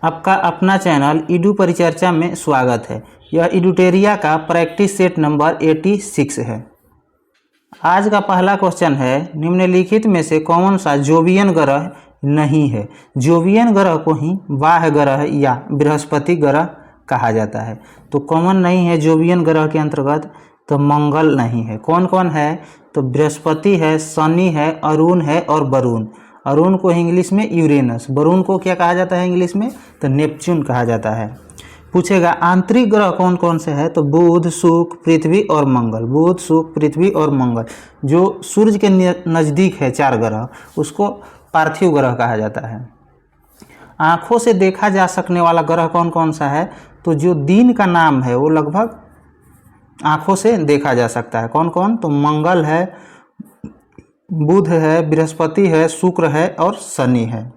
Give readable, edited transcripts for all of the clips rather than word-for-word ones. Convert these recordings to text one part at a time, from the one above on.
आपका अपना channel Edu परिचर्चा में स्वागत है। यह इडूटेरिया का प्रैक्टिस सेट नंबर 86 है। आज का पहला क्वेश्चन है, निम्नलिखित में से कौन सा जोवियन ग्रह नहीं है। जोवियन ग्रह को ही बाह्य ग्रह या बृहस्पति ग्रह कहा जाता है। तो कौन नहीं है जोवियन ग्रह के अंतर्गत, तो मंगल नहीं है। कौन कौन है, तो बृहस्पति है, शनि है, अरुण है और वरुण। अरुण को इंग्लिश में यूरेनस, वरुण को क्या कहा जाता है इंग्लिश में, तो नेपच्यून कहा जाता है। पूछेगा आंतरिक ग्रह कौन कौन से हैं, तो बुध, शुक्र, पृथ्वी और मंगल। बुध, शुक्र, पृथ्वी और मंगल। जो सूर्य के नज़दीक है 4 ग्रह, उसको पार्थिव ग्रह कहा जाता है। आँखों से देखा जा सकने वाला ग्रह कौन कौन सा है, तो जो दिन का नाम है वो लगभग आँखों से देखा जा सकता है। कौन कौन, तो मंगल है, बुध है, बृहस्पति है, शुक्र है और शनि है।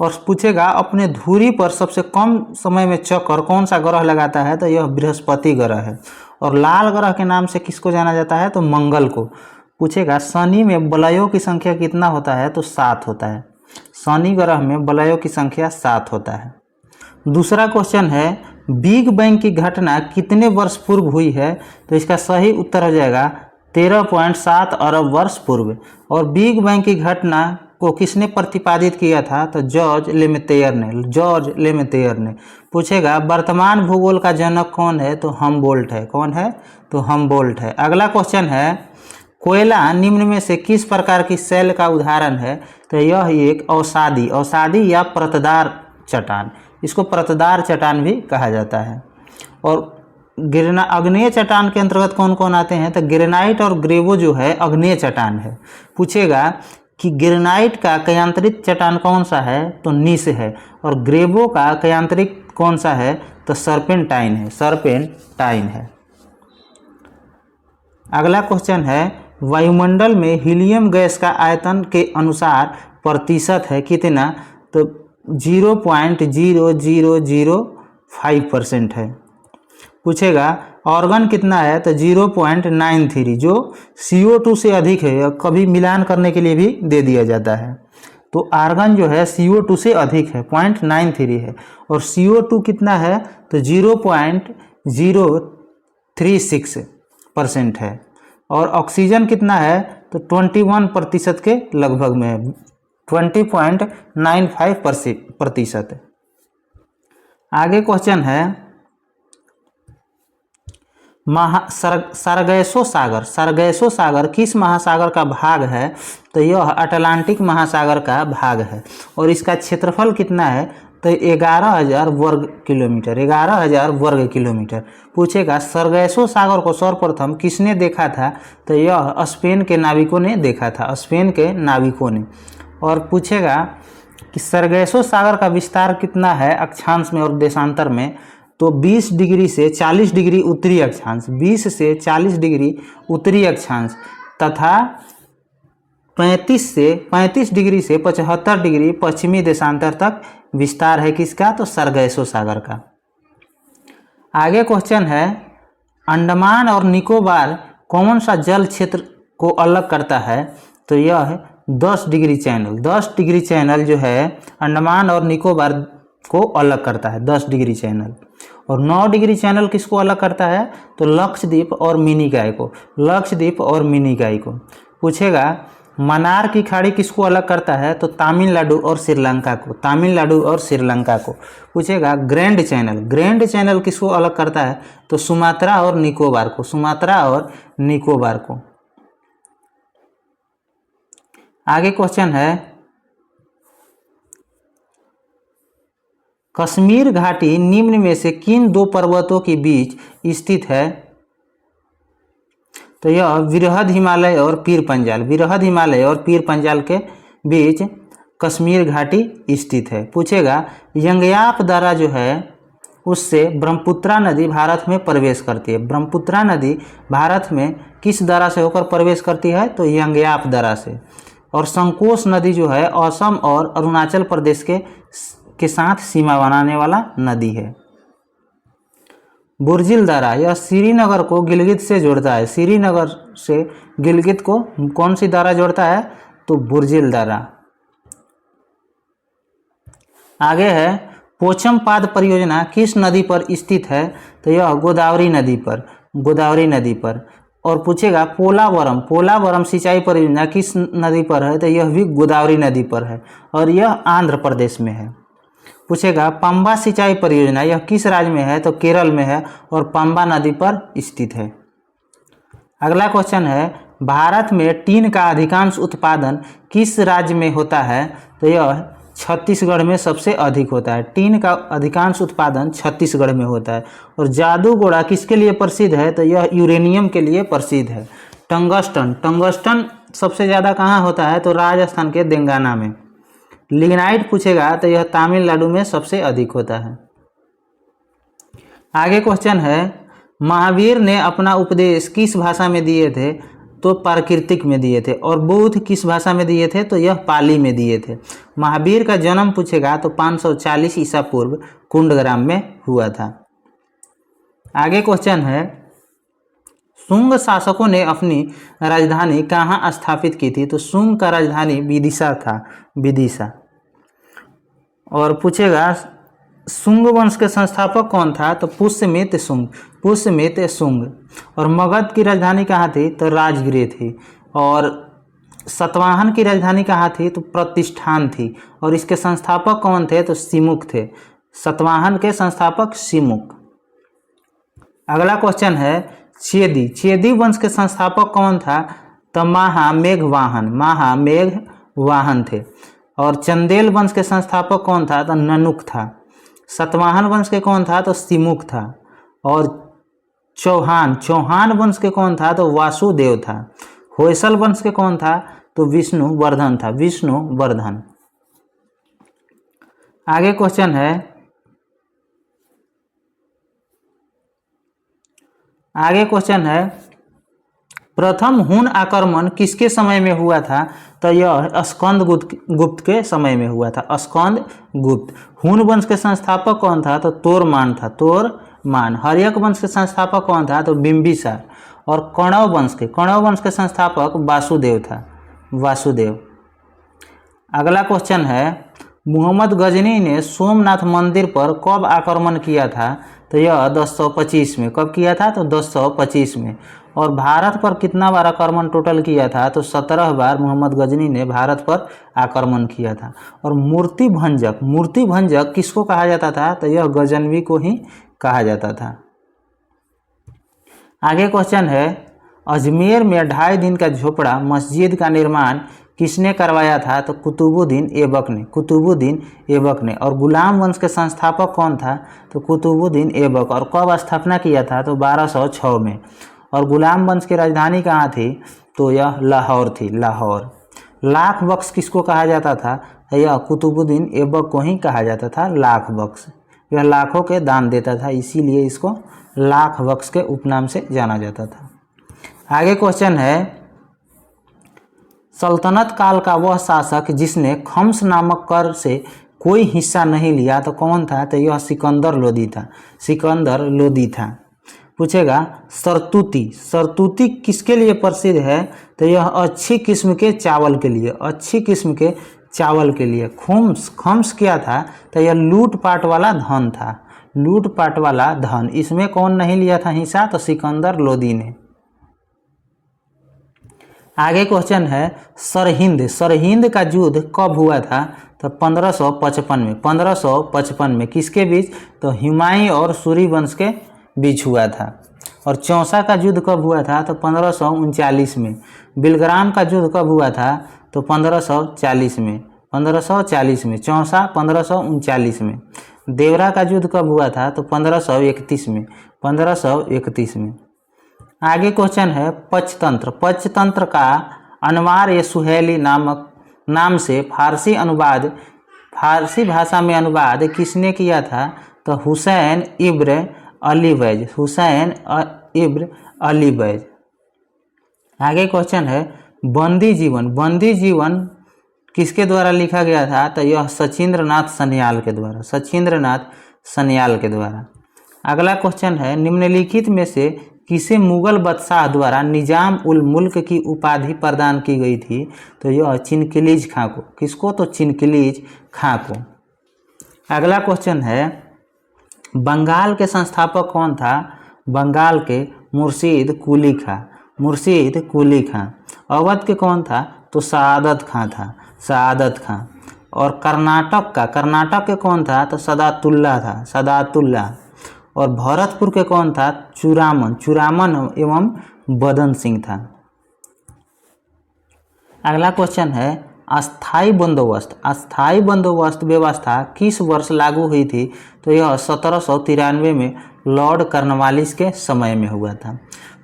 और पूछेगा अपने धुरी पर सबसे कम समय में चक्कर कौन सा ग्रह लगाता है, तो यह बृहस्पति ग्रह है। और लाल ग्रह के नाम से किसको जाना जाता है, तो मंगल को। पूछेगा शनि में वलयों की संख्या कितना होता है, तो 7 होता है। शनि ग्रह में वलयों की संख्या 7 होता है। दूसरा क्वेश्चन है, बिग बैंग की घटना कितने वर्ष पूर्व हुई है, तो इसका सही उत्तर हो जाएगा 13.7 अरब वर्ष पूर्व। और बिग बैंग की घटना को किसने प्रतिपादित किया था, तो जॉर्ज लेमेतेयर ने। पूछेगा वर्तमान भूगोल का जनक कौन है, तो हमबोल्ट है। कौन है, तो हमबोल्ट है। अगला क्वेश्चन है, कोयला निम्न में से किस प्रकार की शैल का उदाहरण है, तो यह एक अवसादी या परतदार चट्टान, इसको परतदार चट्टान भी कहा जाता है। और अग्नेय चट्टान के अंतर्गत कौन कौन आते हैं, तो ग्रेनाइट और ग्रेवो जो है अग्नेय चट्टान है। पूछेगा कि ग्रेनाइट का कयांतरित चट्टान कौन सा है, तो नीस है। और ग्रेवो का कयांतरित कौन सा है, तो सर्पेंटाइन है। अगला क्वेश्चन है, वायुमंडल में हीलियम गैस का आयतन के अनुसार प्रतिशत है कितना, तो 0.0005% है। पूछेगा ऑर्गन कितना है, तो 0.93, जो CO2 से अधिक है। कभी मिलान करने के लिए भी दे दिया जाता है। तो आर्गन जो है CO2 से अधिक है, 0.93 है। और CO2 कितना है, तो 0.036% है। और ऑक्सीजन कितना है, तो 21% के लगभग में है, 20.95%। आगे क्वेश्चन है, सरगैसो सागर किस महासागर का भाग है, तो यह अटलांटिक महासागर का भाग है। और इसका क्षेत्रफल कितना है, तो 11,000 वर्ग किलोमीटर। पूछेगा सरगैसो सागर को सर्वप्रथम किसने देखा था, तो यह स्पेन के नाविकों ने देखा था, और पूछेगा कि सरगैसो सागर का विस्तार कितना है अक्षांश में और देशांतर में, तो 20 डिग्री से 40 डिग्री उत्तरी अक्षांश, 20 से 40 डिग्री उत्तरी अक्षांश तथा 35 डिग्री से 75 डिग्री पश्चिमी देशांतर तक विस्तार है किसका, तो सरगैसो सागर का। आगे क्वेश्चन है, अंडमान और निकोबार कौन सा जल क्षेत्र को अलग करता है, तो यह 10 डिग्री चैनल जो है अंडमान और निकोबार को अलग करता है, 10 डिग्री चैनल। और 9 डिग्री चैनल किसको अलग करता है, तो लक्षद्वीप और मिनिकॉय को। पूछेगा मन्नार की खाड़ी किसको अलग करता है, तो तमिलनाडु और श्रीलंका को। पूछेगा ग्रैंड चैनल किसको अलग करता है, तो सुमात्रा और निकोबार को। आगे क्वेश्चन है, कश्मीर घाटी निम्न में से किन 2 पर्वतों के बीच स्थित है, तो यह वृहद हिमालय और पीर पंजाल के बीच कश्मीर घाटी स्थित है। पूछेगा यंगयाप दर्रा जो है उससे ब्रह्मपुत्रा नदी भारत में प्रवेश करती है। ब्रह्मपुत्रा नदी भारत में किस दर्रा से होकर प्रवेश करती है, तो यंगयाप दर्रा से। और संकोश नदी जो है असम और अरुणाचल प्रदेश के साथ सीमा बनाने वाला नदी है। बुर्जिल दर्रा यह श्रीनगर को गिलगित से जोड़ता है। श्रीनगर से गिलगित को कौन सी दर्रा जोड़ता है, तो बुर्जिल दर्रा। आगे है पोचमपाद परियोजना किस नदी पर स्थित है, तो यह गोदावरी नदी पर, गोदावरी नदी पर। और पूछेगा पोलावरम, पोलावरम सिंचाई परियोजना किस नदी पर है, तो यह भी गोदावरी नदी पर है और यह आंध्र प्रदेश में है। पूछेगा पंबा सिंचाई परियोजना यह किस राज्य में है, तो केरल में है और पंबा नदी पर स्थित है। अगला क्वेश्चन है भारत में टीन का अधिकांश उत्पादन किस राज्य में होता है, तो यह छत्तीसगढ़ में सबसे अधिक होता है। टीन का अधिकांश उत्पादन छत्तीसगढ़ में होता है। और जादूगोड़ा किसके लिए प्रसिद्ध है, तो यह यूरेनियम के लिए प्रसिद्ध है। टंगस्टन, टंगस्टन सबसे ज़्यादा कहाँ होता है, तो राजस्थान के तेलंगाना में। लिग्नाइट पूछेगा तो यह तमिलनाडु में सबसे अधिक होता है। आगे क्वेश्चन है महावीर ने अपना उपदेश किस भाषा में दिए थे, तो प्राकृतिक में दिए थे। और बुद्ध किस भाषा में दिए थे, तो यह पाली में दिए थे। महावीर का जन्म पूछेगा तो 540 ईसा पूर्व कुंडग्राम में हुआ था। आगे क्वेश्चन है शुंग शासकों ने अपनी राजधानी कहाँ स्थापित की थी, तो शुंग का राजधानी विदिशा था, विदिशा। और पूछेगा शुंग वंश के संस्थापक कौन था, तो पुष्यमित्र शुंग, पुष्यमित्र शुंग। और मगध की राजधानी कहाँ थी, तो राजगृह थी। और सतवाहन की राजधानी कहाँ थी, तो प्रतिष्ठान थी। और इसके संस्थापक कौन थे, तो सिमुक थे। सतवाहन के संस्थापक सिमुक। अगला क्वेश्चन है चेदी, चेदी वंश के संस्थापक कौन था, तो महामेघवाहन, महामेघवाहन थे। और चंदेल वंश के संस्थापक कौन था, तो ननुक था। सतवाहन वंश के कौन था, तो सिमुक था। और चौहान, चौहान वंश के कौन था, तो वासुदेव था। होयसल वंश के कौन था, तो विष्णुवर्धन था, विष्णुवर्धन। आगे क्वेश्चन है प्रथम हुन आक्रमण किसके समय में हुआ था, तो यह स्कंद गुप्त के समय में हुआ था, स्कंद गुप्त। हुन वंश के संस्थापक कौन था, तो तोरमान था, तोरमान। हर्यक वंश के संस्थापक कौन था, तो बिंबिसार। और कण्व वंश के संस्थापक वासुदेव था, वासुदेव। अगला क्वेश्चन है मोहम्मद गजनी ने सोमनाथ मंदिर पर कब आक्रमण किया था, तो यह 1025 में। कब किया था, तो 1025 में। और भारत पर कितना बार आक्रमण टोटल किया था, तो 17 बार मोहम्मद गजनी ने भारत पर आक्रमण किया था। और मूर्ति भंजक, मूर्ति भंजक किसको कहा जाता था, तो यह गजनवी को ही कहा जाता था। आगे क्वेश्चन है अजमेर में 2.5 दिन का झोपड़ा मस्जिद का निर्माण किसने करवाया था, तो कुतुबुद्दीन ऐबक ने, कुतुबुद्दीन ऐबक ने। और गुलाम वंश के संस्थापक कौन था, तो कुतुबुद्दीन ऐबक। और कब स्थापना किया था, तो 1206 में। और गुलाम वंश की राजधानी कहाँ थी, तो यह लाहौर थी, लाहौर। लाख बख्श किसको कहा जाता था, यह कुतुबुद्दीन ऐबक को ही कहा जाता था, लाख बख्श। यह लाखों के दान देता था, इसीलिए इसको लाख बख्श के उपनाम से जाना जाता था। आगे क्वेश्चन है सल्तनत काल का वह शासक जिसने खम्स नामक कर से कोई हिस्सा नहीं लिया, तो कौन था, तो यह सिकंदर लोदी था, सिकंदर लोदी था। पूछेगा सरतूती, सरतूती किसके लिए प्रसिद्ध है, तो यह अच्छी किस्म के चावल के लिए, अच्छी किस्म के चावल के लिए। खुम्स, खम्स क्या था, तो यह लूटपाट वाला धन था, लूटपाट वाला धन। इसमें कौन नहीं लिया था हिस्सा, तो सिकंदर लोदी ने। आगे क्वेश्चन है सरहिंद, सरहिंद का युद्ध कब हुआ था, तो 1555 में, 1555 में। किसके बीच, तो हुमायूं और सूर्यवंश के बीच हुआ था। और चौसा का युद्ध कब हुआ था, तो 1539 में। बिलग्राम का युद्ध कब हुआ था, तो 1540 में, 1540 में। चौसा 1539 में। देवरा का युद्ध कब हुआ था, तो 1531 में, 1531 में। आगे क्वेश्चन है पंचतंत्र, पंचतंत्र का अनवार ए सुहेली नाम से फारसी अनुवाद, फारसी भाषा में अनुवाद किसने किया था, तो हुसैन इब्न अली बैज, हुसैन इब्न अली बैज। आगे क्वेश्चन है बंदी जीवन, बंदी जीवन किसके द्वारा लिखा गया था, तो यह सचिंद्रनाथ सन्याल के द्वारा, सचिंद्रनाथ सन्याल के द्वारा। अगला क्वेश्चन है निम्नलिखित में से किसे मुगल बादशाह द्वारा निजाम उल मुल्क की उपाधि प्रदान की गई थी, तो यह चिनकिलीज खां को। किसको, तो चिनकिलीज खां को। अगला क्वेश्चन है, बंगाल के संस्थापक कौन था? बंगाल के मुर्शीद कुली खां, मुर्शीद कुली खां। अवध के कौन था? तो सआदत खां था, सआदत खां। और कर्नाटक के कौन था? तो सदातुल्ला था, सदातुल्ला। और भरतपुर के कौन था? चूरामन एवं बदन सिंह था। अगला क्वेश्चन है, अस्थाई बंदोबस्त व्यवस्था किस वर्ष लागू हुई थी? तो यह 1793 में लॉर्ड कॉर्नवालिस के समय में हुआ था।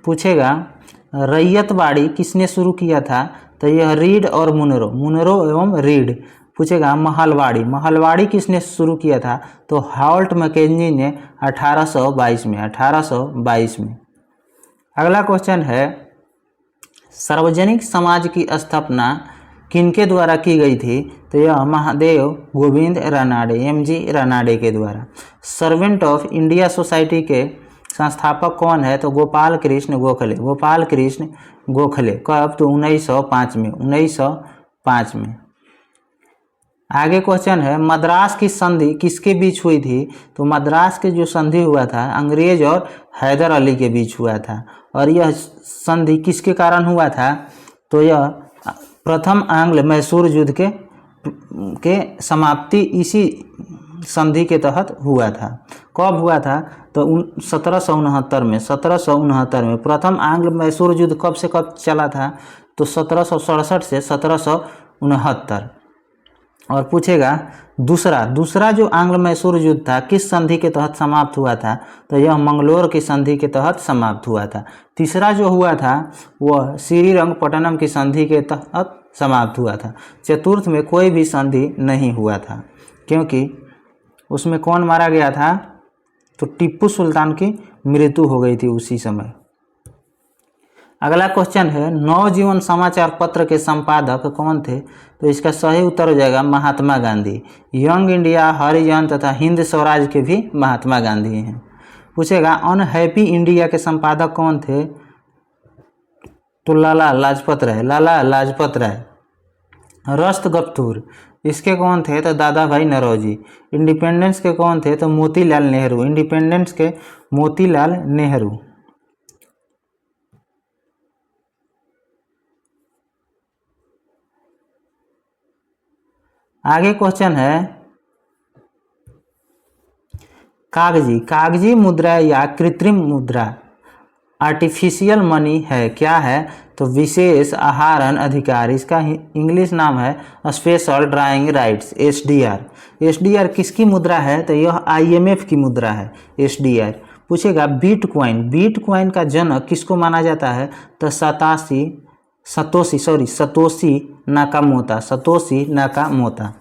पूछेगा, रैयतवाड़ी किसने शुरू किया था? तो यह रीड और मुनरो एवं रीड। पूछेगा, महलवाड़ी किसने शुरू किया था? तो हाल्ट मैकेंजी ने 1822 में। अगला क्वेश्चन है, सार्वजनिक समाज की स्थापना किनके द्वारा की गई थी? तो यह महादेव गोविंद रानाडे, MG रानाडे के द्वारा। सर्वेंट ऑफ इंडिया सोसाइटी के संस्थापक कौन है? तो गोपाल कृष्ण गोखले। कब? तो 1905 में। आगे क्वेश्चन है, मद्रास की संधि किसके बीच हुई थी? तो मद्रास के जो संधि हुआ था अंग्रेज और हैदर अली के बीच हुआ था। और यह संधि किसके कारण हुआ था? तो यह प्रथम आंग्ल मैसूर युद्ध के समाप्ति इसी संधि के तहत हुआ था। कब हुआ था? तो 1769 में। प्रथम आंग्ल मैसूर युद्ध कब से कब चला था? तो 1767 से 1769। और पूछेगा, दूसरा जो आंग्ल मैसूर युद्ध था किस संधि के तहत समाप्त हुआ था? तो यह मंगलोर की संधि के तहत समाप्त हुआ था। तीसरा जो हुआ था वह श्रीरंगपट्टनम की संधि के तहत समाप्त हुआ था। चतुर्थ में कोई भी संधि नहीं हुआ था, क्योंकि उसमें कौन मारा गया था? तो टीपू सुल्तान की मृत्यु हो गई थी उसी समय। अगला क्वेश्चन है, नवजीवन समाचार पत्र के संपादक कौन थे? तो इसका सही उत्तर हो जाएगा महात्मा गांधी। यंग इंडिया, हरिजन तथा हिंद स्वराज के भी महात्मा गांधी हैं। पूछेगा, अनहैप्पी इंडिया के संपादक कौन थे? तो लाला लाजपत राय। राष्ट्रगप्तुर इसके कौन थे? तो दादा भाई नौरोजी। इंडिपेंडेंस के कौन थे? तो मोतीलाल नेहरू। आगे क्वेश्चन है, कागजी मुद्रा या कृत्रिम मुद्रा आर्टिफिशियल मनी है, क्या है? तो विशेष आहरण अधिकार। इसका इंग्लिश नाम है special drawing rights, SDR। SDR किसकी मुद्रा है? तो यह IMF की मुद्रा है, SDR। पूछेगा, बिटकॉइन का जनक किसको माना जाता है? तो सतोशी नाकामोटा।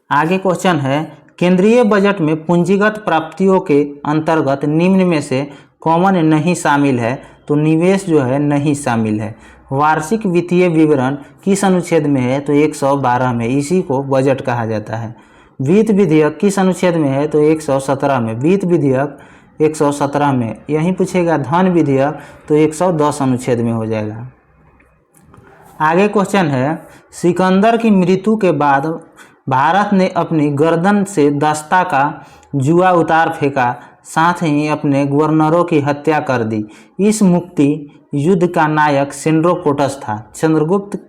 आगे क्वेश्चन है, केंद्रीय बजट में पूंजीगत प्राप्तियों के अंतर्गत निम्न में से कौन नहीं शामिल है? तो निवेश जो है नहीं शामिल है। वार्षिक वित्तीय विवरण किस अनुच्छेद में है? तो 112 में। इसी को बजट कहा जाता है। वित्त विधेयक किस अनुच्छेद में है? तो 117 में। वित्त विधेयक 117 में। यहीं पूछेगा धन विधेयक तो 110 अनुच्छेद में हो जाएगा। आगे क्वेश्चन है, सिकंदर की मृत्यु के बाद भारत ने अपनी गर्दन से दस्ता का जुआ उतार फेंका, साथ ही अपने गवर्नरों की हत्या कर दी। इस मुक्ति युद्ध का नायक सेंड्रोपोटस था। चंद्रगुप्त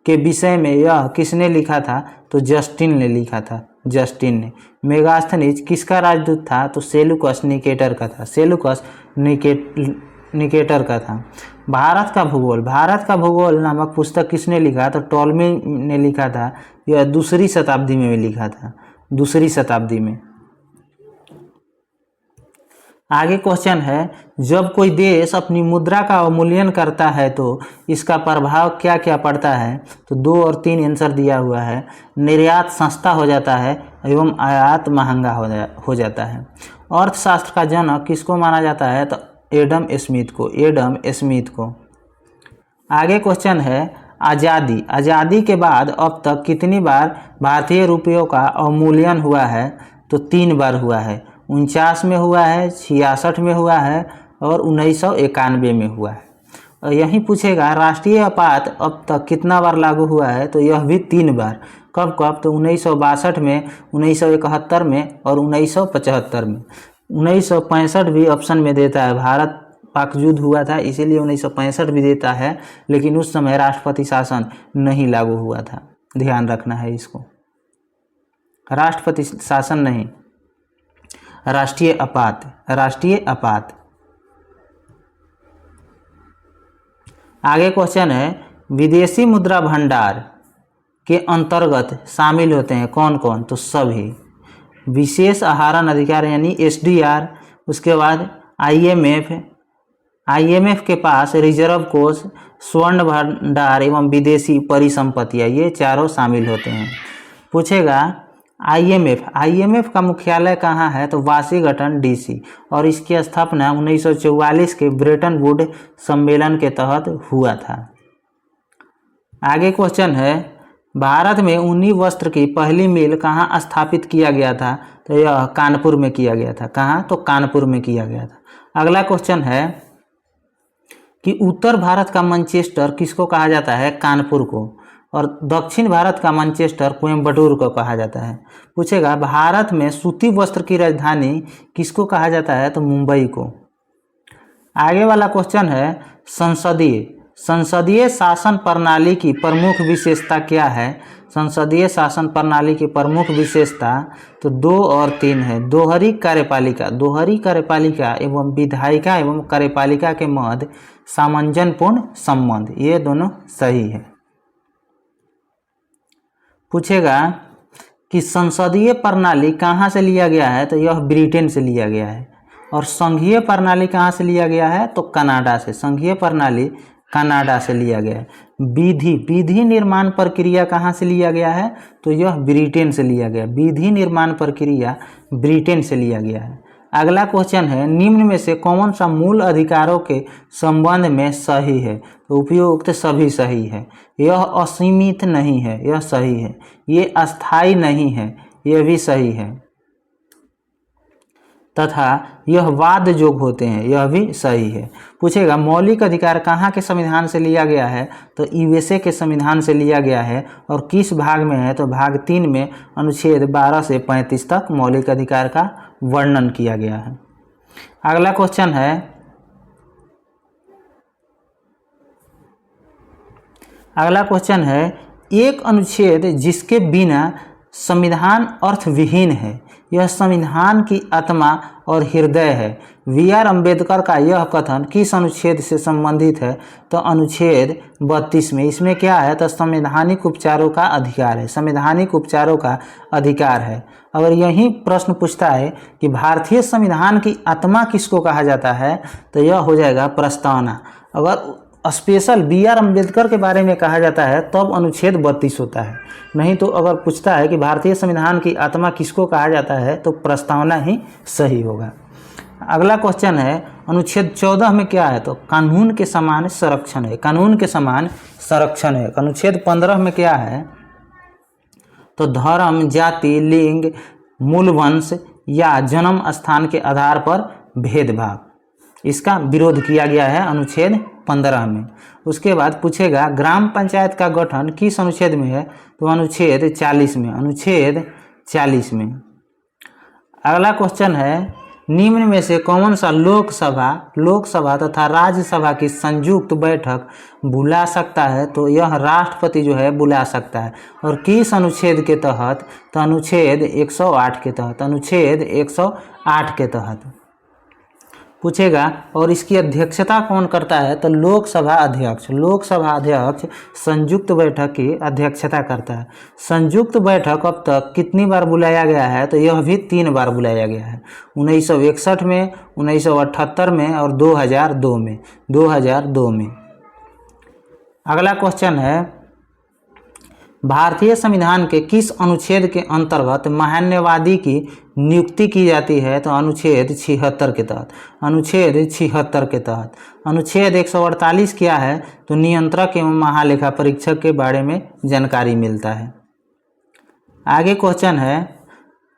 के विषय में यह किसने लिखा था? तो जस्टिन ने लिखा था, जस्टिन ने। मेगास्थनीज किसका राजदूत था? तो सेलुकस निकेटर का था, सेलुकस निकेटर का था। भारत का भूगोल नामक पुस्तक किसने लिखा? तो टॉलमी ने लिखा था। यह दूसरी शताब्दी में लिखा था, दूसरी शताब्दी में। आगे क्वेश्चन है, जब कोई देश अपनी मुद्रा का अवमूल्यन करता है तो इसका प्रभाव क्या क्या पड़ता है? तो 2 और 3 आंसर दिया हुआ है। निर्यात सस्ता हो जाता है एवं आयात महंगा हो जाता है। अर्थशास्त्र का जनक किसको माना जाता है? तो एडम स्मिथ को। आगे क्वेश्चन है, आज़ादी के बाद अब तक कितनी बार भारतीय रुपयों का अवमूल्यन हुआ है? तो 3 बार हुआ है। 49 में हुआ है, 66 में हुआ है और 1991 में हुआ है। और यही पूछेगा, राष्ट्रीय आपात अब तक कितना बार लागू हुआ है? तो यह भी 3 बार। कब कब? तो 1962 में, 1971 में और 1975 में। 1965 भी ऑप्शन में देता है, भारत पाक युद्ध हुआ था इसीलिए 1965 भी देता है, लेकिन उस समय राष्ट्रपति शासन नहीं लागू हुआ था, ध्यान रखना है इसको। राष्ट्रपति शासन नहीं, राष्ट्रीय आपात, राष्ट्रीय आपात। आगे क्वेश्चन है, विदेशी मुद्रा भंडार के अंतर्गत शामिल होते हैं कौन कौन? तो सभी। विशेष आहरण अधिकार यानी SDR, उसके बाद IMF के पास रिजर्व कोष, स्वर्ण भंडार एवं विदेशी परिसंपत्तियां, ये चारों शामिल होते हैं। पूछेगा IMF का मुख्यालय कहाँ है? तो वाशिंगटन DC, और इसकी स्थापना 1944 के ब्रेटन वुड सम्मेलन के तहत हुआ था। आगे क्वेश्चन है, भारत में ऊनी वस्त्र की पहली मिल कहाँ स्थापित किया गया था? तो यह कानपुर में किया गया था। कहाँ? तो कानपुर में किया गया था। अगला क्वेश्चन है कि उत्तर भारत का मैनचेस्टर किसको कहा जाता है? कानपुर को। और दक्षिण भारत का मैनचेस्टर कोयम्बटूर को कहा जाता है। पूछेगा भारत में सूती वस्त्र की राजधानी किसको कहा जाता है? तो मुंबई को। आगे वाला क्वेश्चन है, संसदीय शासन प्रणाली की प्रमुख विशेषता क्या है? संसदीय शासन प्रणाली की प्रमुख विशेषता तो 2 और 3 है। दोहरी कार्यपालिका एवं विधायिका एवं कार्यपालिका के मध्य सामंजस्यपूर्ण संबंध, ये दोनों सही है। पूछेगा कि संसदीय प्रणाली कहाँ से लिया गया है? तो यह ब्रिटेन से लिया गया है। और संघीय प्रणाली कहाँ से लिया गया है? तो कनाडा से। संघीय प्रणाली कनाडा से लिया गया है। विधि निर्माण प्रक्रिया कहाँ से लिया गया है? तो यह ब्रिटेन से लिया गया। विधि निर्माण प्रक्रिया ब्रिटेन से लिया गया है। अगला क्वेश्चन है, निम्न में से कौन सा मूल अधिकारों के संबंध में सही है? तो उपयुक्त सभी सही है। यह असीमित नहीं है, यह सही है। ये अस्थाई नहीं है, यह भी सही है। तथा यह वाद जोग होते हैं, यह भी सही है। पूछेगा मौलिक अधिकार कहाँ के संविधान से लिया गया है? तो USA के संविधान से लिया गया है। और किस भाग में है? तो भाग 3 में अनुच्छेद 12 से 35 तक मौलिक अधिकार का वर्णन किया गया है। अगला क्वेश्चन है, एक अनुच्छेद जिसके बिना संविधान अर्थविहीन है, यह संविधान की आत्मा और हृदय है। VR अम्बेडकर का यह कथन किस अनुच्छेद से संबंधित है? तो अनुच्छेद 32 में। इसमें क्या है? तो संवैधानिक उपचारों का अधिकार है, संवैधानिक उपचारों का अधिकार है। अगर यही प्रश्न पूछता है कि भारतीय संविधान की आत्मा किसको कहा जाता है? तो यह हो जाएगा प्रस्तावना। अगर स्पेशल BR अम्बेडकर के बारे में कहा जाता है तब अनुच्छेद 32 होता है, नहीं तो अगर पूछता है कि भारतीय संविधान की आत्मा किसको कहा जाता है तो प्रस्तावना ही सही होगा। अगला क्वेश्चन है, अनुच्छेद 14 में क्या है? तो कानून के समान संरक्षण है, कानून के समान संरक्षण है। अनुच्छेद 15 में क्या है? तो धर्म, जाति, लिंग, मूल वंश या जन्म स्थान के आधार पर भेदभाव, इसका विरोध किया गया है अनुच्छेद 15 में। उसके बाद पूछेगा ग्राम पंचायत का गठन किस अनुच्छेद में है? तो अनुच्छेद 40 में, अनुच्छेद 40 में। अगला क्वेश्चन है, निम्न में से कौन सा लोकसभा तथा राज्यसभा की संयुक्त बैठक बुला सकता है? तो यह राष्ट्रपति जो है बुला सकता है। और किस अनुच्छेद के तहत? तो अनुच्छेद 108 के तहत, अनुच्छेद 108 के तहत। पूछेगा और इसकी अध्यक्षता कौन करता है? तो लोकसभा अध्यक्ष संयुक्त बैठक की अध्यक्षता करता है। संयुक्त बैठक अब तक कितनी बार बुलाया गया है? तो यह भी 3 बार बुलाया गया है, 1961 में, 1978 में और 2002 में। अगला क्वेश्चन है, भारतीय संविधान के किस अनुच्छेद के अंतर्गत महान्यवादी की नियुक्ति की जाती है? तो अनुच्छेद 76 के तहत, अनुच्छेद 76 के तहत। अनुच्छेद 148 क्या है? तो नियंत्रक एवं महालेखा परीक्षक के बारे में जानकारी मिलता है। आगे क्वेश्चन है,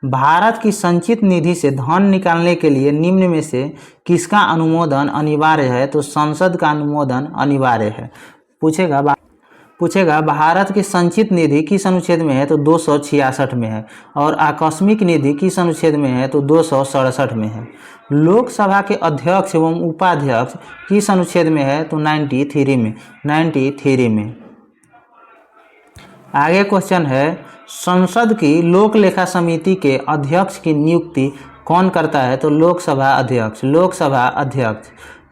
भारत की संचित निधि से धन निकालने के लिए निम्न में से किसका अनुमोदन अनिवार्य है? तो संसद का अनुमोदन अनिवार्य है। पूछेगा पूछेगा भारत की संचित निधि किस अनुच्छेद में है, तो 266 में है। और आकस्मिक निधि किस अनुच्छेद में है, तो 267 में है। लोकसभा के अध्यक्ष एवं उपाध्यक्ष किस अनुच्छेद में है, तो 93 में। आगे क्वेश्चन है, संसद की लोक लेखा समिति के अध्यक्ष की नियुक्ति कौन करता है, तो लोकसभा अध्यक्ष।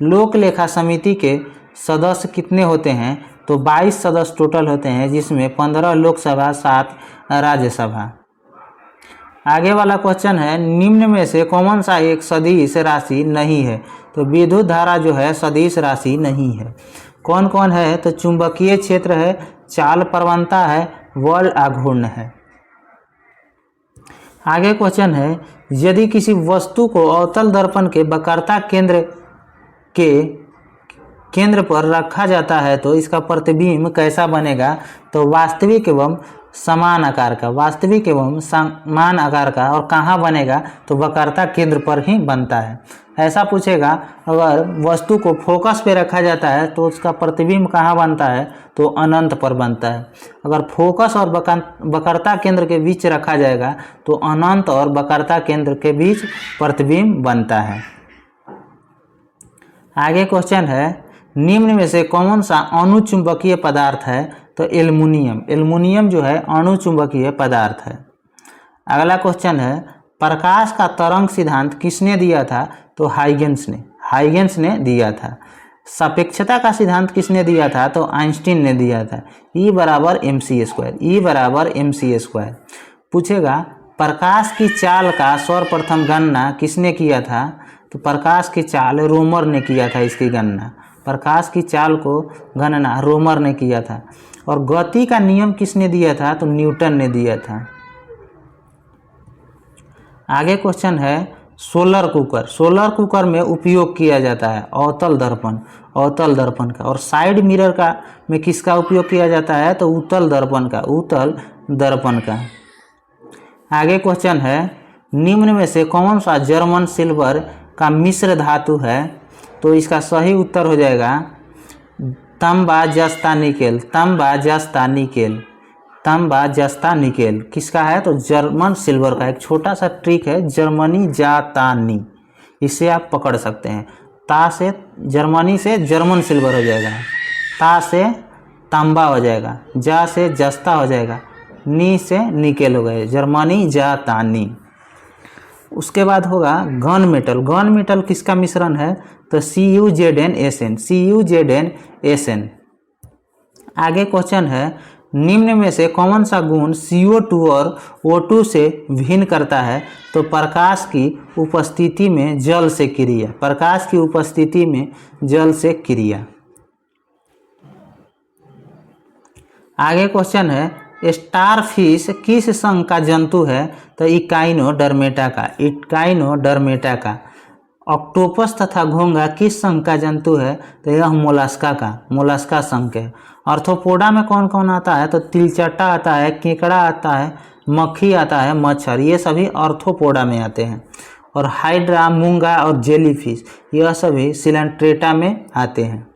लोक लेखा समिति के सदस्य कितने होते हैं, तो 22 सदस्य टोटल होते हैं, जिसमें 15 लोकसभा 7 राज्यसभा। आगे वाला क्वेश्चन है, निम्न में से कौन सा एक सदिश राशि नहीं है, तो विद्युत धारा जो है सदिश राशि नहीं है। कौन कौन है, तो चुंबकीय क्षेत्र है, चाल प्रवणता है, बल आघूर्ण है। आगे क्वेश्चन है, यदि किसी वस्तु को अवतल दर्पण के वक्रता केंद्र पर रखा जाता है तो इसका प्रतिबिंब कैसा बनेगा, तो वास्तविक एवं समान आकार का। और कहाँ बनेगा, तो वक्रता केंद्र पर ही बनता है। ऐसा पूछेगा, अगर वस्तु को फोकस पे रखा जाता है तो उसका प्रतिबिंब कहाँ बनता है, तो अनंत पर बनता है। अगर फोकस और वक्रता केंद्र के बीच रखा जाएगा तो अनंत और वक्रता केंद्र के बीच प्रतिबिंब बनता है। आगे क्वेश्चन है, निम्न में से कौन सा अणुचुंबकीय पदार्थ है, तो एल्युमिनियम जो है अणुचुंबकीय पदार्थ है। अगला क्वेश्चन है, प्रकाश का तरंग सिद्धांत किसने दिया था, तो हाइगेंस ने दिया था। सापेक्षता का सिद्धांत किसने दिया था, तो आइंस्टीन ने दिया था। E बराबर mc²। पूछेगा, प्रकाश की चाल का सर्वप्रथम गणना किसने किया था, तो प्रकाश की चाल रोमर ने किया था। इसकी गणना प्रकाश की चाल को गणना रोमर ने किया था। और गति का नियम किसने दिया था, तो न्यूटन ने दिया था। आगे क्वेश्चन है, सोलर कुकर में उपयोग किया जाता है अवतल दर्पण का। और साइड मिरर का में किसका उपयोग किया जाता है, तो उत्तल दर्पण का। आगे क्वेश्चन है, निम्न में से कौन सा जर्मन सिल्वर का मिश्र धातु है, तो इसका सही उत्तर हो जाएगा तांबा जस्ता निकेल। किसका है, तो जर्मन सिल्वर का। एक छोटा सा ट्रिक है, जर्मनी जातानी, इसे आप पकड़ सकते हैं। ता से जर्मनी से जर्मन सिल्वर हो जाएगा, ता से तांबा हो जाएगा, जा से जस्ता हो जाएगा, नी से निकेल हो गए, जर्मनी जातानी। उसके बाद होगा गन मेटल किसका मिश्रण है, तो CuZnSn। आगे क्वेश्चन है, निम्न में से कौन सा गुण CO2 और O2 से भिन्न करता है, तो प्रकाश की उपस्थिति में जल से क्रिया। आगे क्वेश्चन है, स्टारफिश किस संघ का जंतु है, तो इकाइनोडर्मेटा का। ऑक्टोपस तथा घोंघा किस संघ का जंतु है, तो यह मोलस्का संघ के। आर्थ्रोपोडा में कौन कौन आता है, तो तिलचट्टा आता है, केकड़ा आता है, मक्खी आता है, मच्छर, ये सभी आर्थ्रोपोडा में आते हैं। और हाइड्रा, मूंगा और जेलीफिश यह सभी सिलेंट्रेटा में आते हैं।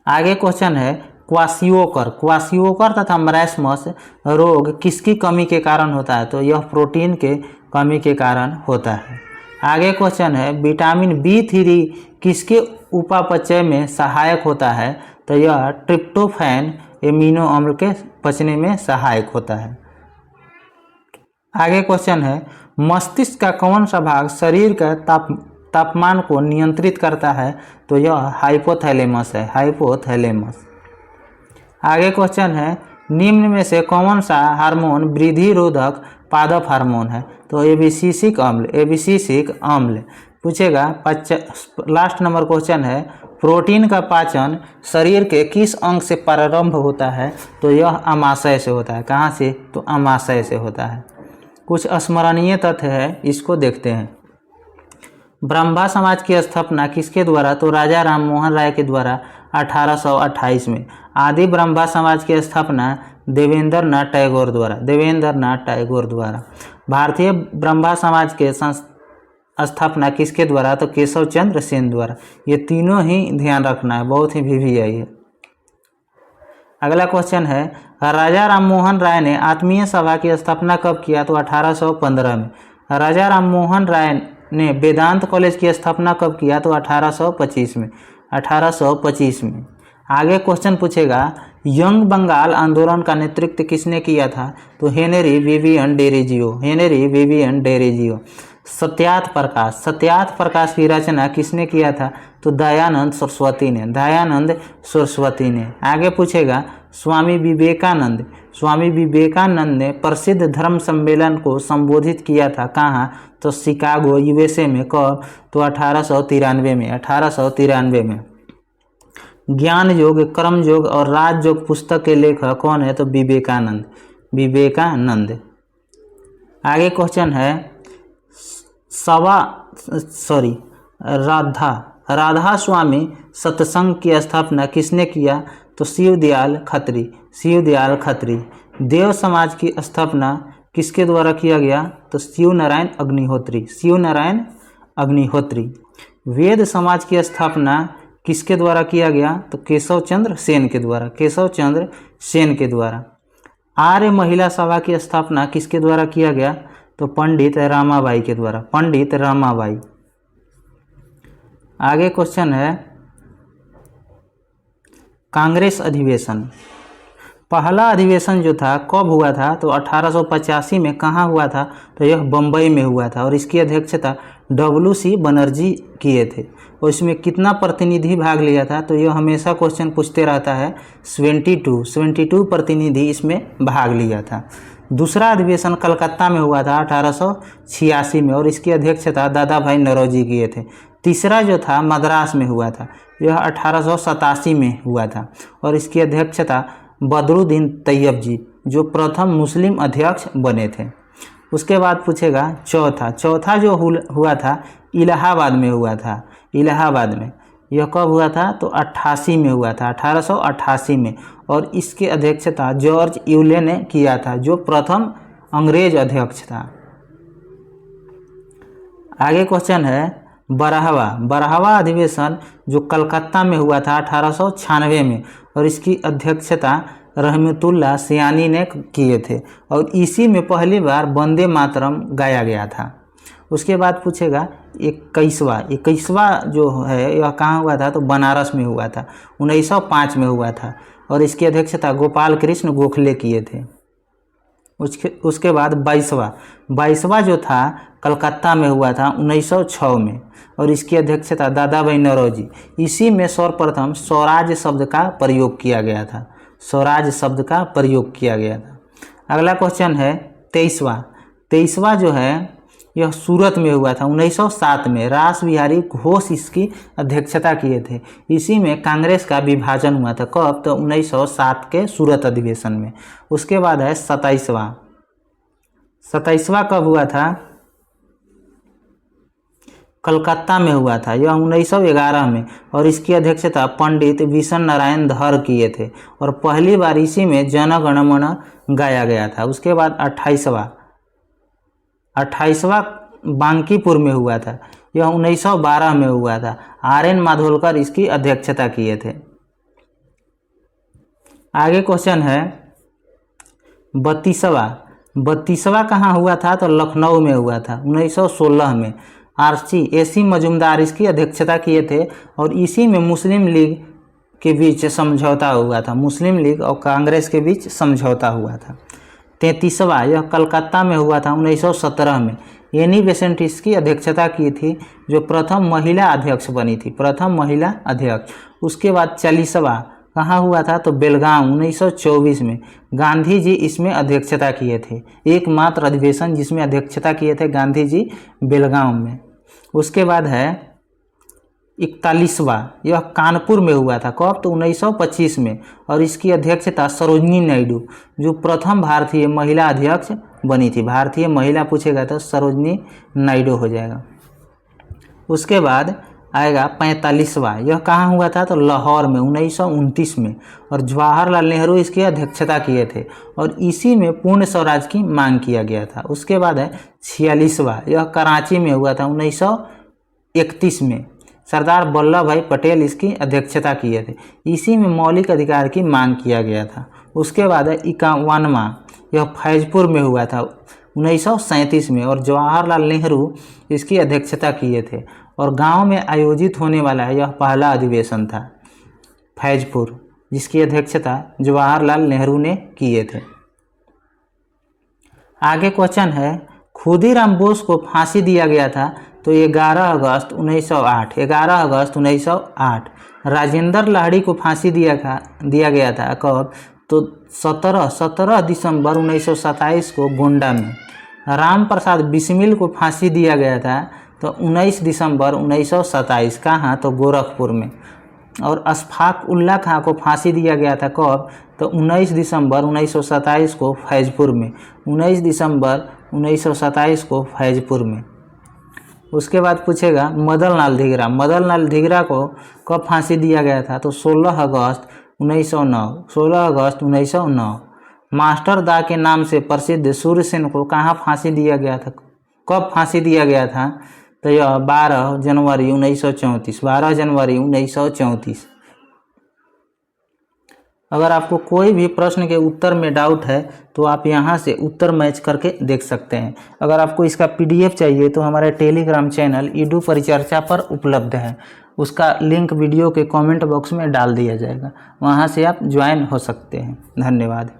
आगे क्वेश्चन है, क्वासियोकर तथा मरास्मस रोग किसकी कमी के कारण होता है, तो यह प्रोटीन के कमी के कारण होता है। आगे क्वेश्चन है, विटामिन B3 किसके उपापचय में सहायक होता है, तो यह ट्रिप्टोफैन एमिनो अम्ल के पचने में सहायक होता है। आगे क्वेश्चन है, मस्तिष्क का कौन सा भाग शरीर का तापमान को नियंत्रित करता है, तो यह हाइपोथैलेमस है। आगे क्वेश्चन है, निम्न में से कौन सा हार्मोन वृद्धि रोधक पादप हार्मोन है, तो एबिसिसिक अम्ल। पूछेगा, लास्ट नंबर क्वेश्चन है, प्रोटीन का पाचन शरीर के किस अंग से प्रारंभ होता है, तो यह अमाशय से होता है। कहाँ से, तो अमाशय से होता है। कुछ स्मरणीय तथ्य है, इसको देखते हैं। ब्रह्मा समाज की स्थापना किसके द्वारा, तो राजा राम मोहन राय के द्वारा 1828 में। आदि ब्रह्मा समाज की स्थापना देवेंद्र नाथ टैगोर द्वारा। भारतीय ब्रह्मा समाज के स्थापना किसके द्वारा, तो केशव चंद्र सेन द्वारा। ये तीनों ही ध्यान रखना है, बहुत ही VVI है। अगला क्वेश्चन है, राजा राममोहन राय ने आत्मीय सभा की स्थापना कब किया? तो 1815 में। राजा राममोहन राय ने वेदांत कॉलेज की स्थापना कब किया? तो 1825 में। 1825 में। आगे क्वेश्चन पूछेगा, यंग बंगाल आंदोलन का नेतृत्व किसने किया था? तो Henry Vivian Derozio. Henry Vivian Derozio. Satyarth Prakash की रचना किसने किया था? तो दयानंद सरस्वती ने। दयानंद सरस्वती ने। आगे पूछेगा, स्वामी विवेकानंद ने प्रसिद्ध धर्म सम्मेलन को संबोधित किया था कहाँ? तो शिकागो यूएसए में। कब? तो 1893 में। 1893 में। ज्ञान योग, कर्म योग और राजयोग पुस्तक के लेखक कौन है? तो विवेकानंद। आगे क्वेश्चन है, राधा स्वामी सत्संग की स्थापना किसने किया? तो शिवदयाल खत्री। देव समाज की स्थापना किसके द्वारा किया गया? तो शिवनारायण अग्निहोत्री। वेद समाज की स्थापना किसके द्वारा किया गया? तो केशव चंद्र सेन के द्वारा। आर्य महिला सभा की स्थापना किसके द्वारा किया गया? तो पंडित रामाबाई के द्वारा। आगे क्वेश्चन है, कांग्रेस अधिवेशन। पहला अधिवेशन जो था कब हुआ था? तो 1885 में। कहाँ हुआ था? तो यह बम्बई में हुआ था और इसकी अध्यक्षता WC बनर्जी किए थे। और इसमें कितना प्रतिनिधि भाग लिया था? तो यह हमेशा क्वेश्चन पूछते रहता है। 72 प्रतिनिधि इसमें भाग लिया था। दूसरा अधिवेशन कलकत्ता में हुआ था 1886 में और इसकी अध्यक्षता दादा भाई नौरोजी किए थे। तीसरा जो था मद्रास में हुआ था, यह 1887 में हुआ था और इसकी अध्यक्षता बदरुद्दीन तैयब जी, जो प्रथम मुस्लिम अध्यक्ष बने थे। उसके बाद पूछेगा चौथा जो हुआ था इलाहाबाद में हुआ था। यह कब हुआ था? तो 88 में हुआ था। 1888 में। और इसके अध्यक्षता जॉर्ज यूले ने किया था, जो प्रथम अंग्रेज अध्यक्ष था। आगे क्वेश्चन है, बरहवा अधिवेशन जो कलकत्ता में हुआ था 1896 में और इसकी अध्यक्षता रहमतुल्लाह सियानी ने किए थे और इसी में पहली बार वंदे मातरम गाया गया था। उसके बाद पूछेगा 21वां जो है यह कहाँ हुआ था? तो बनारस में हुआ था। 1905 में हुआ था और इसकी अध्यक्षता गोपाल कृष्ण गोखले किए थे। उसके बाद 22वां जो था कलकत्ता में हुआ था 1906 में और इसकी अध्यक्षता दादा भाई नौरोजी। इसी में सर्वप्रथम स्वराज शब्द का प्रयोग किया गया था। अगला क्वेश्चन है 23वां जो है यह सूरत में हुआ था 1907 में। रास बिहारी घोष इसकी अध्यक्षता किए थे। इसी में कांग्रेस का विभाजन हुआ था। कब? तो 1907 के सूरत अधिवेशन में। उसके बाद है 27वां कब हुआ था? कलकत्ता में हुआ था। यह 1911 में और इसकी अध्यक्षता पंडित विशन नारायण धर किए थे और पहली बार इसी में जन गण मन गाया गया था। उसके बाद 28वां बांकीपुर में हुआ था। यह 1912 में हुआ था। RN माधोलकर इसकी अध्यक्षता किए थे। आगे क्वेश्चन है 32वां कहाँ हुआ था? तो लखनऊ में हुआ था 1916 में। AC मजुमदार इसकी अध्यक्षता किए थे और इसी में मुस्लिम लीग के बीच समझौता हुआ था। मुस्लिम लीग और कांग्रेस के बीच समझौता हुआ था। 33वां यह कलकत्ता में हुआ था 1917 में। एनी बेसेंट इसकी अध्यक्षता की थी, जो प्रथम महिला अध्यक्ष बनी थी। उसके बाद 40वां कहाँ हुआ था? तो बेलगांव 1924 में। गांधी जी इसमें अध्यक्षता किए थे। एकमात्र अधिवेशन जिसमें अध्यक्षता किए थे गांधी जी, बेलगांव में। उसके बाद है 41वां, यह कानपुर में हुआ था। कब? तो 1925 में और इसकी अध्यक्षता सरोजनी नायडू, जो प्रथम भारतीय महिला अध्यक्ष बनी थी। भारतीय महिला पूछेगा तो सरोजनी नायडू हो जाएगा। उसके बाद आएगा 45वां, यह कहाँ हुआ था? तो लाहौर में 1929 में और जवाहरलाल नेहरू इसकी अध्यक्षता किए थे और इसी में पूर्ण स्वराज की मांग किया गया था। उसके बाद है 46वां, यह कराची में हुआ था 1931 में। सरदार वल्लभ भाई पटेल इसकी अध्यक्षता किए थे। इसी में मौलिक अधिकार की मांग किया गया था। उसके बाद 51वां, यह फैजपुर में हुआ था 1937 में, और जवाहरलाल नेहरू इसकी अध्यक्षता किए थे। और गांव में आयोजित होने वाला यह पहला अधिवेशन था फैजपुर, जिसकी अध्यक्षता जवाहरलाल नेहरू ने किए थे। आगे क्वेश्चन है, खुदीराम बोस को फांसी दिया गया था तो 11 अगस्त 1908। 11 अगस्त 1908। राजेंद्र लाहिड़ी को फांसी दिया गया था कब? तो 17 दिसंबर 1927 को गोंडा में। राम प्रसाद बिस्मिल को फांसी दिया गया था तो 19 दिसंबर 1927। कहाँ? तो गोरखपुर में। और अशफाक उल्ला खां को फांसी दिया गया था कब? तो 19 दिसंबर 1927 को फैजपुर में। 19 दिसंबर 1927 को फैजपुर में। उसके बाद पूछेगा मदन लाल धिंगरा। मदन लाल धिंगरा को कब फांसी दिया गया था? तो 16 अगस्त 1909। 16 अगस्त 1909। मास्टर दा के नाम से प्रसिद्ध सूर्यसेन को कहाँ फांसी दिया गया था? कब फांसी दिया गया था? तो यह 12 जनवरी 1934। 12 जनवरी 1934। अगर आपको कोई भी प्रश्न के उत्तर में डाउट है तो आप यहाँ से उत्तर मैच करके देख सकते हैं। अगर आपको इसका PDF चाहिए तो हमारे टेलीग्राम चैनल ईडू परिचर्चा पर उपलब्ध है। उसका लिंक वीडियो के कमेंट बॉक्स में डाल दिया जाएगा, वहाँ से आप ज्वाइन हो सकते हैं। धन्यवाद।